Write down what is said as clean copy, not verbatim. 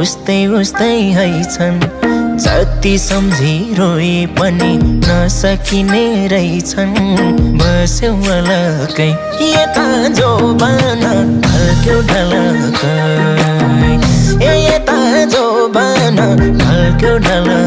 उस्तै उस्तै हैछन्। जति सम्झी रोए पनि नसकिने रहेछन्। बस्यौ अलकै यता जोबान ढल्क्यो ढलकै, ए यता जोबान ढल्क्यो ढलकै।